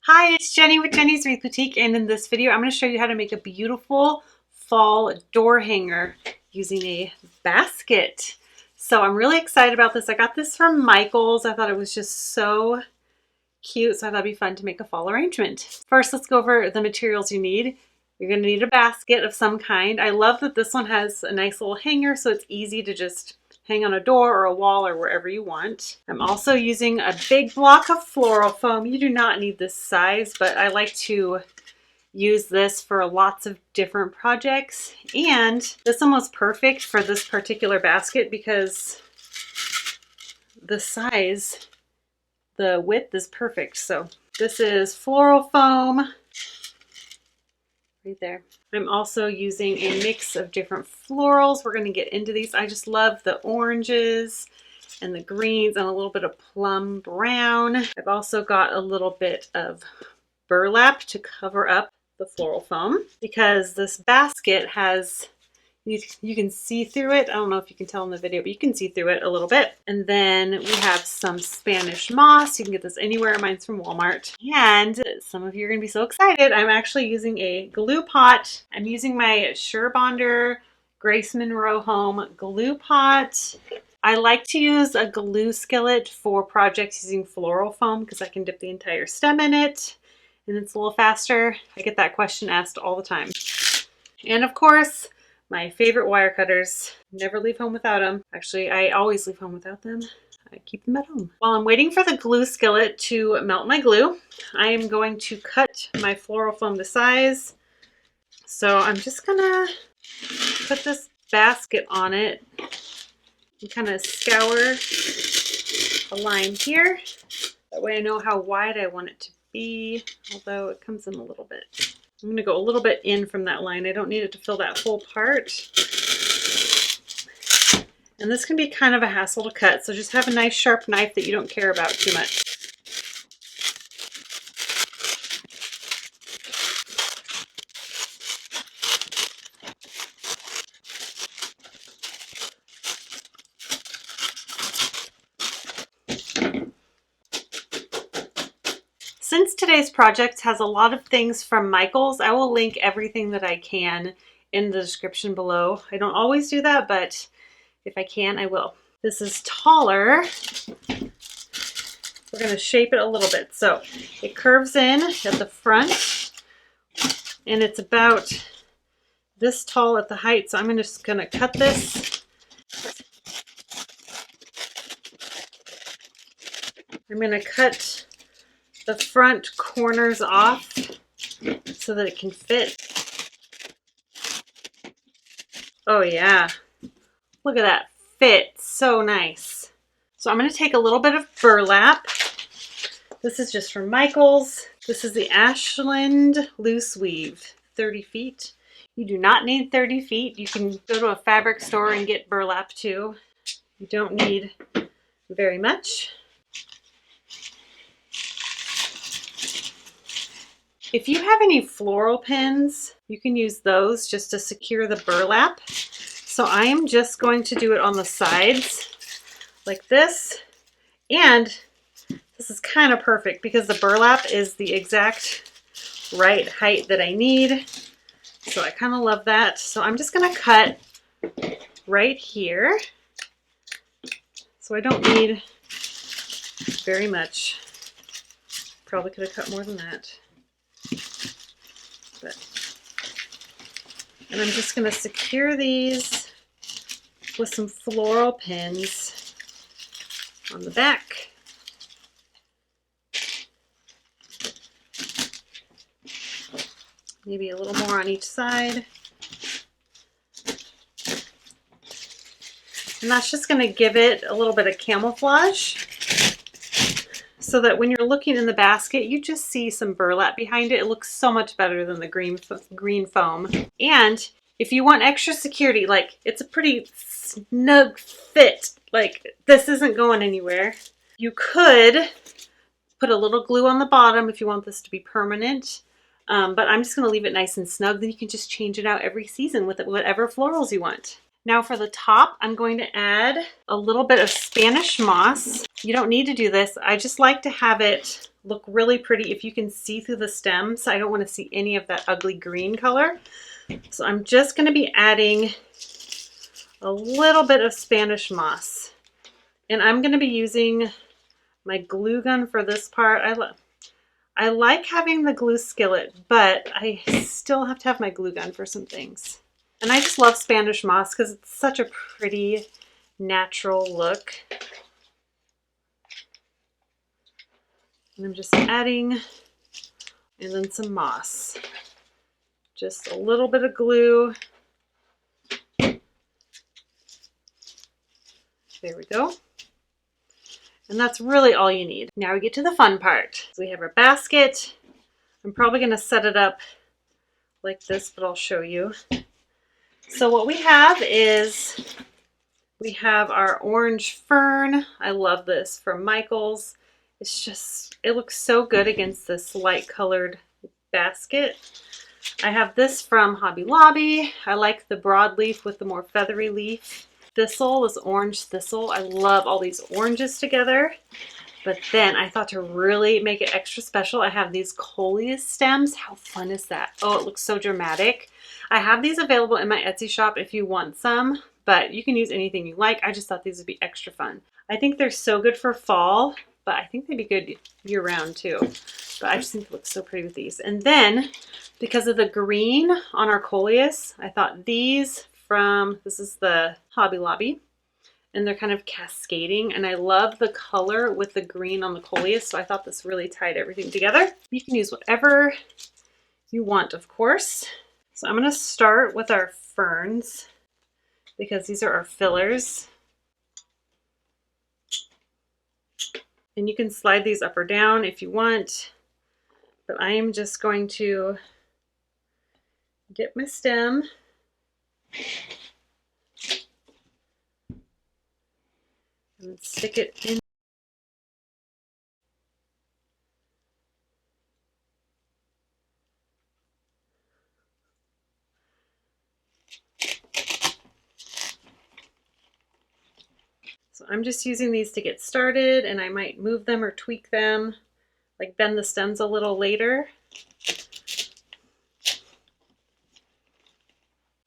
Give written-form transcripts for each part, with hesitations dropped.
Hi, it's Jenny with Jenny's Wreath Boutique, and in this video I'm going to show you how to make a beautiful fall door hanger using a basket. So I'm really excited about this. I got this from Michael's. I thought it was just so cute, so I thought it'd be fun to make a fall arrangement. First, let's go over the materials you need. You're going to need a basket of some kind. I love that this one has a nice little hanger, so it's easy to just hang on a door or a wall or wherever you want. I'm also using a big block of floral foam. You do not need this size, but I like to use this for lots of different projects. And this one was perfect for this particular basket because the size, the width is perfect. So this is floral foam right there. I'm also using a mix of different florals. We're going to get into these. I just love the oranges and the greens and a little bit of plum brown. I've also got a little bit of burlap to cover up the floral foam because this basket has, you can see through it. I don't know if you can tell in the video, but you can see through it a little bit. And then we have some Spanish moss. You can get this anywhere. Mine's from Walmart. And some of you are going to be so excited. I'm actually using a glue pot. I'm using my Surebonder Grace Monroe Home glue pot. I like to use a glue skillet for projects using floral foam because I can dip the entire stem in it and it's a little faster. I get that question asked all the time. And of course, my favorite wire cutters. Never leave home without them. Actually, I always leave home without them. I keep them at home. While I'm waiting for the glue skillet to melt my glue, I am going to cut my floral foam to size. So I'm just gonna put this basket on it and kind of scour a line here. That way I know how wide I want it to be, although it comes in a little bit. I'm going to go a little bit in from that line. I don't need it to fill that whole part. And this can be kind of a hassle to cut, so just have a nice sharp knife that you don't care about too much. Since today's project has a lot of things from Michael's, I will link everything that I can in the description below. I don't always do that, but if I can, I will. This is taller. We're going to shape it a little bit. So it curves in at the front and it's about this tall at the height. So I'm just going to cut this. I'm going to cut the front corners off so that it can fit. Oh yeah, look at that fit, so nice. So I'm going to take a little bit of burlap. This is just from Michael's. This is the Ashland loose weave, 30 feet. You do not need 30 feet. You can go to a fabric store and get burlap too. You don't need very much. If you have any floral pins, you can use those just to secure the burlap. So I am just going to do it on the sides like this. And this is kind of perfect because the burlap is the exact right height that I need. So I kind of love that. So I'm just going to cut right here. So I don't need very much. Probably could have cut more than that. And I'm just going to secure these with some floral pins on the back. Maybe a little more on each side. And that's just going to give it a little bit of camouflage so that when you're looking in the basket, you just see some burlap behind it. It looks so much better than the green foam. And if you want extra security, like it's a pretty snug fit, like this isn't going anywhere. You could put a little glue on the bottom if you want this to be permanent. But I'm just going to leave it nice and snug. Then you can just change it out every season with whatever florals you want. Now for the top, I'm going to add a little bit of Spanish moss. You don't need to do this. I just like to have it look really pretty if you can see through the stems. I don't want to see any of that ugly green color. So I'm just going to be adding a little bit of Spanish moss. And I'm going to be using my glue gun for this part. I like having the glue skillet, but I still have to have my glue gun for some things. And I just love Spanish moss because it's such a pretty, natural look. And I'm just adding, and then some moss. Just a little bit of glue. There we go. And that's really all you need. Now we get to the fun part. So we have our basket. I'm probably going to set it up like this, but I'll show you. So what we have is, we have our orange fern. I love this from Michael's. It's just, it looks so good against this light colored basket. I have this from Hobby Lobby. I like the broadleaf with the more feathery leaf. Thistle is orange thistle. I love all these oranges together. But then I thought to really make it extra special, I have these coleus stems. How fun is that? Oh, it looks so dramatic. I have these available in my Etsy shop if you want some, but you can use anything you like. I just thought these would be extra fun. I think they're so good for fall, but I think they'd be good year round too. But I just think it looks so pretty with these. And then because of the green on our coleus, I thought these from, this is the Hobby Lobby, and they're kind of cascading, and I love the color with the green on the coleus, so I thought this really tied everything together. You can use whatever you want, of course. So I'm going to start with our ferns because these are our fillers. And you can slide these up or down if you want, but I am just going to get my stem and stick it in. So I'm just using these to get started, and I might move them or tweak them, like bend the stems a little later.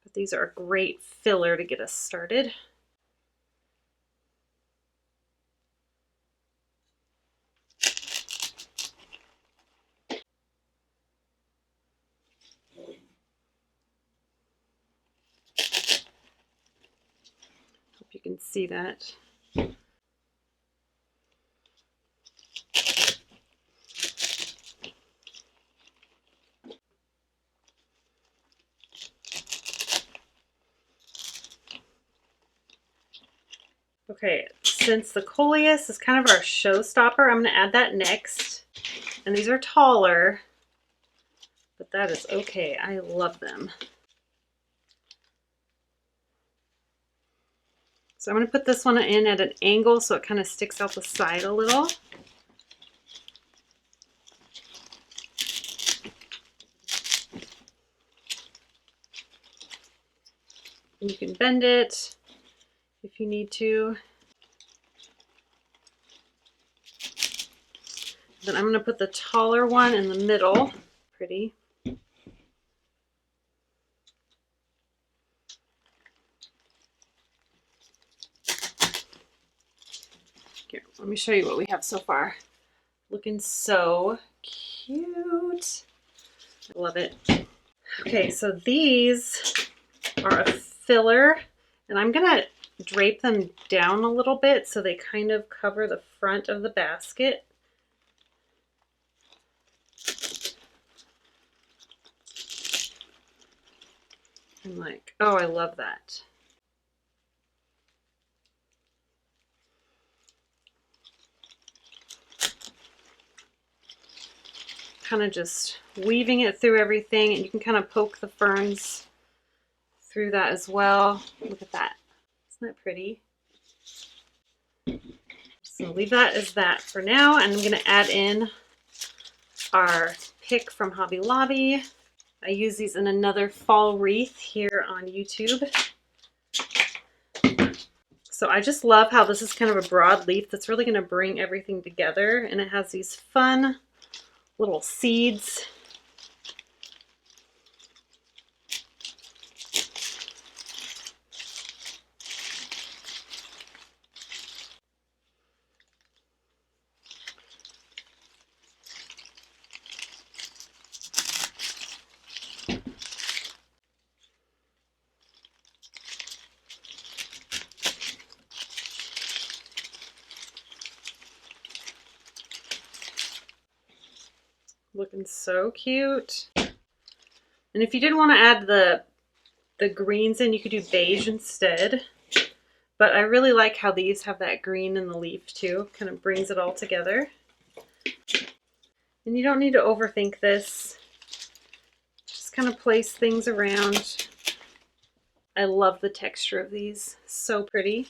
But these are a great filler to get us started. Hope you can see that. Okay, since the coleus is kind of our showstopper, I'm going to add that next. And these are taller, but that is okay. I love them. So I'm going to put this one in at an angle so it kind of sticks out the side a little. And you can bend it if you need to. Then I'm going to put the taller one in the middle. Pretty. Here, let me show you what we have so far. Looking so cute. I love it. Okay, so these are a filler, and I'm gonna drape them down a little bit so they kind of cover the front of the basket. I'm like, oh, I love that. Kind of just weaving it through everything, and you can kind of poke the ferns through that as well. Look at that. Isn't that pretty? So leave that as that for now, and I'm going to add in our pick from Hobby Lobby. I use these in another fall wreath here on YouTube. So I just love how this is kind of a broad leaf that's really going to bring everything together, and it has these fun little seeds. Looking so cute. And if you didn't want to add the greens in, you could do beige instead. But I really like how these have that green in the leaf too. Kind of brings it all together. And you don't need to overthink this. Just kind of place things around. I love the texture of these. So pretty.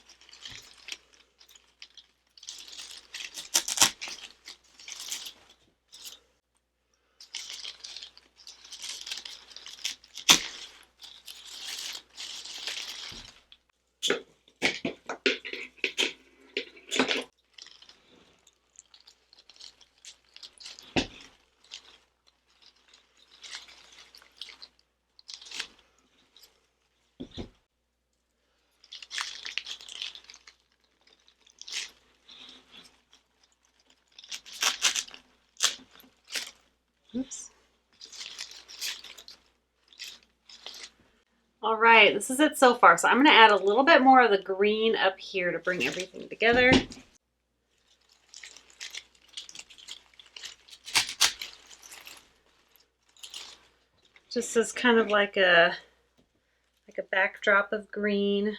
Oops. All right, this is it so far. So I'm going to add a little bit more of the green up here to bring everything together. Just as kind of like a backdrop of green.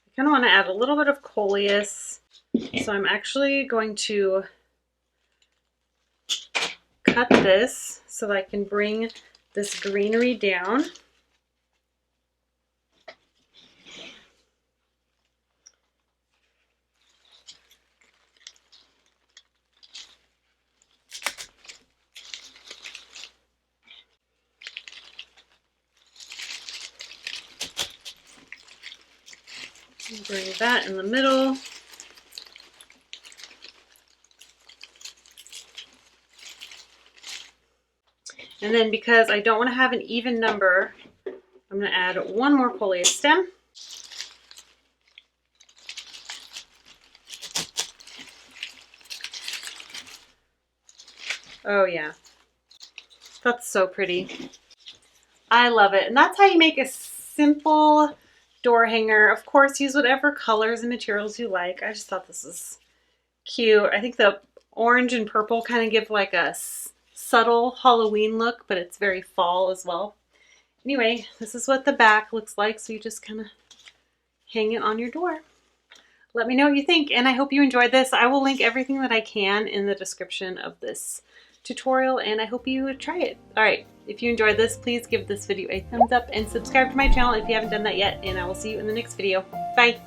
I kind of want to add a little bit of coleus. So I'm actually going to cut this so that I can bring this greenery down. Bring that in the middle. And then because I don't want to have an even number, I'm going to add one more coleus stem. Oh yeah, that's so pretty. I love it. And that's how you make a simple door hanger. Of course, use whatever colors and materials you like. I just thought this was cute. I think the orange and purple kind of give like a subtle Halloween look, but it's very fall as well. Anyway, this is what the back looks like. So you just kind of hang it on your door. Let me know what you think, and I hope you enjoyed this. I will link everything that I can in the description of this tutorial, and I hope you try it. All right, if you enjoyed this, please give this video a thumbs up and subscribe to my channel if you haven't done that yet, and I will see you in the next video. Bye.